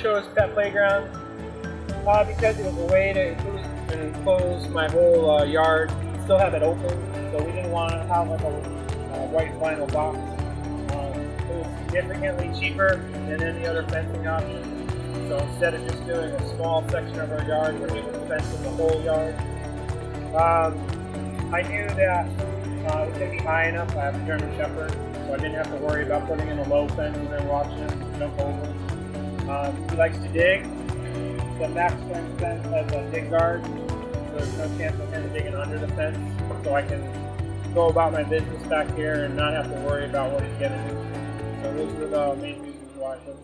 chose Pet Playground because it was a way to include and enclose my whole yard, still have it open, so we didn't want to have like a white vinyl box. It was significantly cheaper than any other fencing option. So instead of just doing a small section of our yard, we're able to fence in the whole yard. I knew that it was going to be high enough. I have a German Shepherd, so I didn't have to worry about putting in a low fence and then watching him jump over. He likes to dig. The Max Strength fence has a dig guard, so there's no chance of him digging under the fence, so I can go about my business back here and not have to worry about what he's getting into. So those were the main reasons why I put